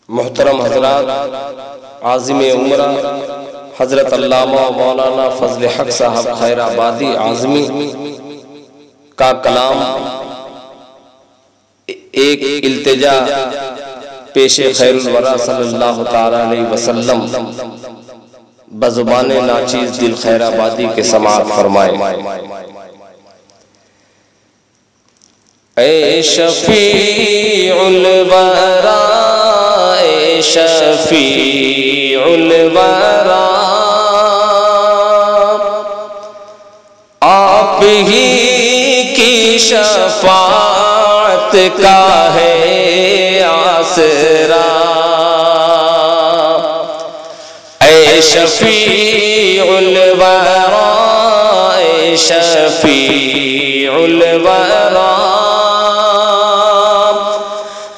محترم حضرات، عازم عمرہ حضرت علامہ مولانا فضل حق صاحب خیر آبادی عازمی کا کلام ایک التجا پیش خیر الورا صلی اللہ تعالی علیہ وسلم بزبان ناچیز دل خیر آبادی کے سماعت فرمائے۔ اے شفیع الورا، اے شفیع الورا، آپ ہی کی شفاعت کا ہے آسرا۔ اے شفیع الورا، اے شفیع الورا،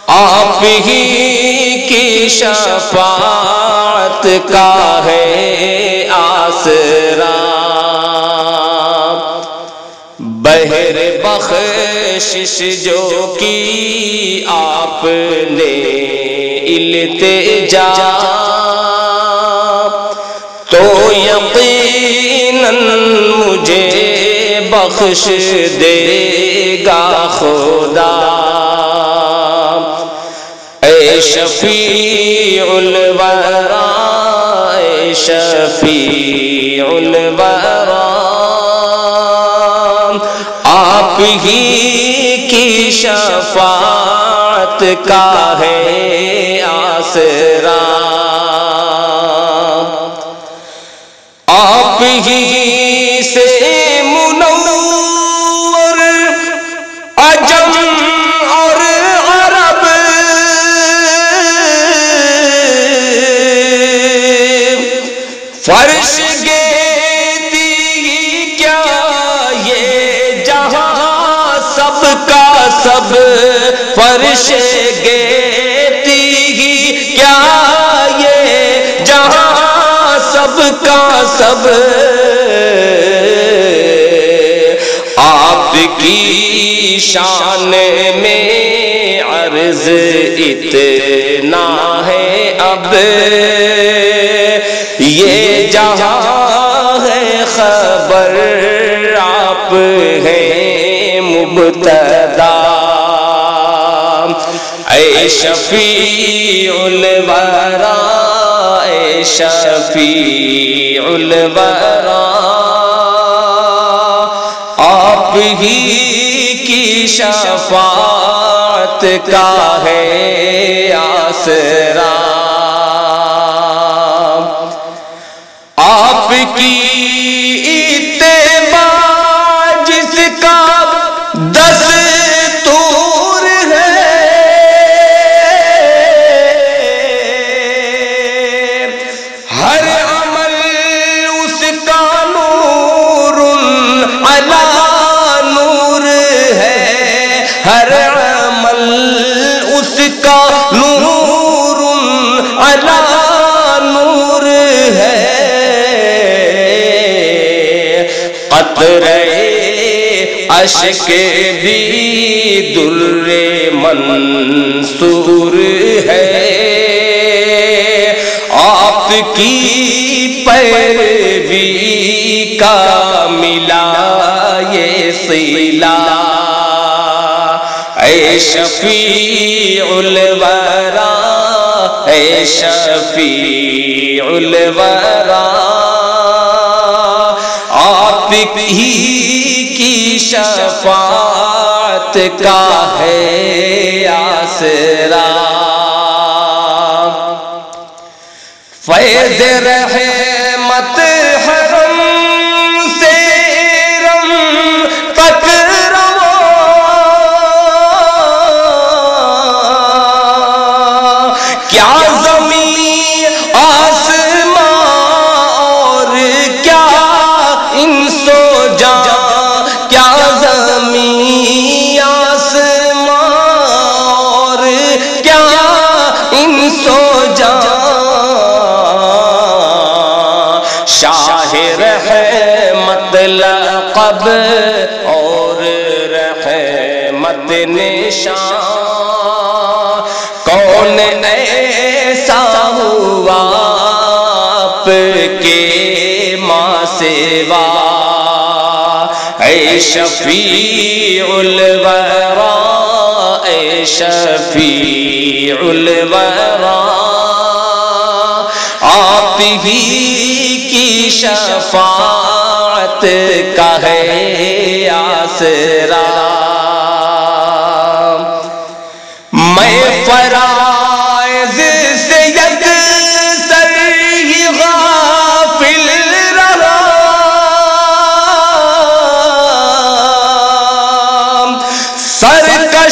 آپ ہی کی شفاعت کا ہے آسرا۔ بہر بخشش جو کی آپ نے التجا، تو یقیناً مجھے بخش دے گا خدا۔ اے شفیع الورا، اے شفیع الورا، آپ ہی کی شفاعت کا ہے آسرا۔ آپ ہی سے منور عجم اور عرب، فرش گیتی کیا یہ جہاں سب کا سب، فرش گیتی کیا یہ جہاں سب کا سب، آپ کی شان میں عرض اتنا ہے اب، یہ جہاں ہے خبر آپ ہیں مبتدا۔ اے شفیع الورا، اے شفیع الورا، آپ ہی کی شفاعت کا ہے آسرا۔ آپ کی اتباع جس کا دستور ہے، ہر عمل اس کا نور علی نور ہے، ہر عمل اس کا نور علی نور ہے۔ قطرے اشک بھی در منصور ہے، آپ کی پیروی کا ملا یہ صلہ۔ اے شفیع الورا، اے شفیع الورا، آپ ہی کی شفاعت کا ہے آسرا۔ فیض رحمت حرم سے رم تک رواں، کیا زمین آسمان اور کیا انس و جاں، کیا زمین آسمان اور کیا انس و جاں، شاہ رحمت لقب اور رحمت نشان، کون اے شفیع الورا اے شفیع الورا آپ ہی کی شفاعت کا ہے آسرا میں فرائض سے یکسر ہی غافل رہا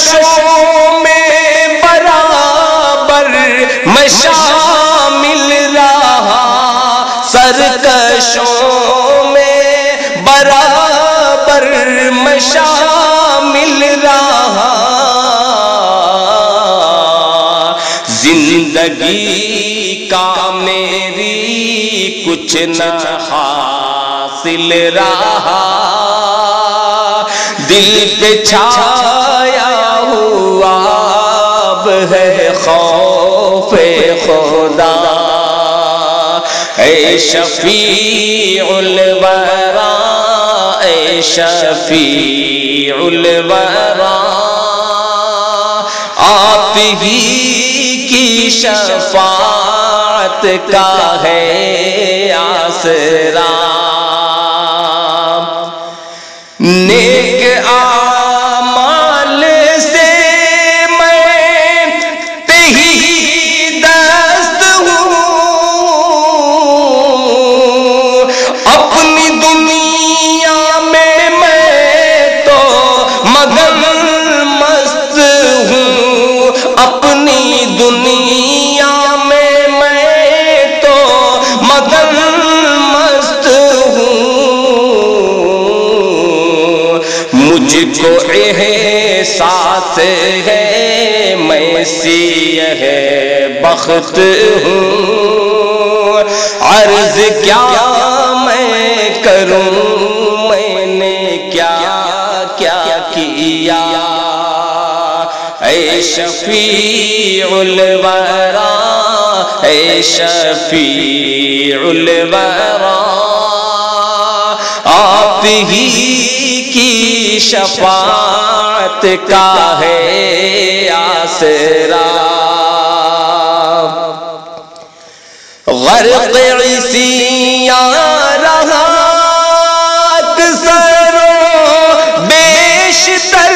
سرکشوں میں برابر میں شامل رہا سرکشوں میں برابر میں شامل رہا زندگی کا میری کچھ نہ حاصل رہا دل پہ چھایا ہوا اب ہے خوف خدا اے شفیع الورا اے شفیع الورا آپ ہی کی شفاعت کا ہے آسرا نیک اعمال سے میں تہی دست ہوں اپنی دنیا میں تو مگن مست ہوں اپنی دنیا میں تو مگن مست ہوں مجھ کو احساس ہے میں سیہ بخت ہوں عرض کیا میں کروں میں نے کیا کیا کیا اے شفیع الورا اے شفیع الورا آپ ہی کی شفاعت کا ہے آسرا غرق عصیاں رہا اکثر و بیشتر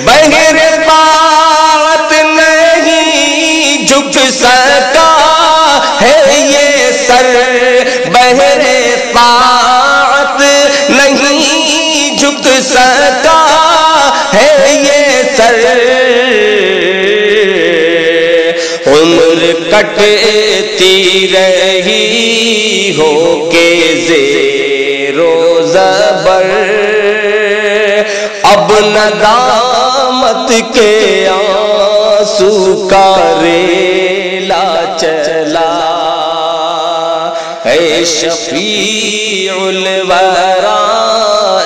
بہر طاعت نہیں جھک سکا ہے یہ سر بہر طاعت نہیں جھک سکا ہے یہ سر عمر کٹتی رہی ہو کے زیر و زبر اب ندامت کے آنسو کا ریلا چلا اے شفیع الورا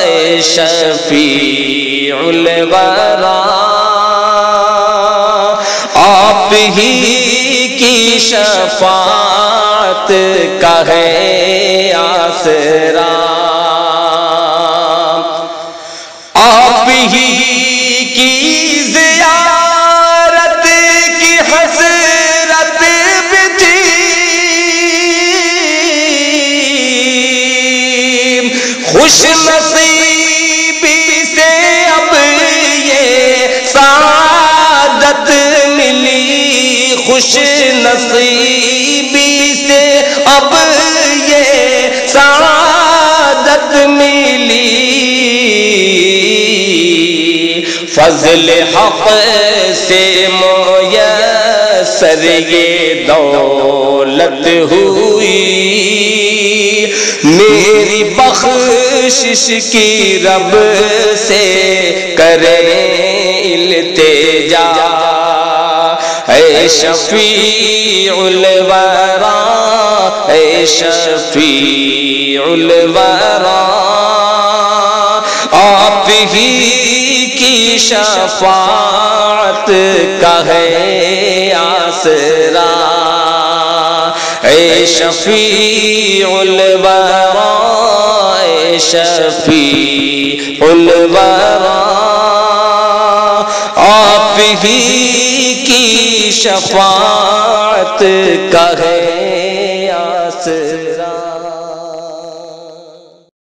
اے شفیع الورا آپ ہی کی شفاعت کا ہے آسرا آپ ہی کی زیارت کی حسرت بھی تھی خوش نصیبی سے اب یہ سعادت ملی خوش نصیبی سے اب یہ سعادت ملی فضل حق سے میسر یہ دولت ہوئی میری بخشش کی رب سے کریں التجا اے شفیع الورا اے شفیع الورا آپ ہی کی شفاعت کا ہے آسرا اے شفیع الورا اے شفیع الورا آپ ہی کی شفاعت کا ہے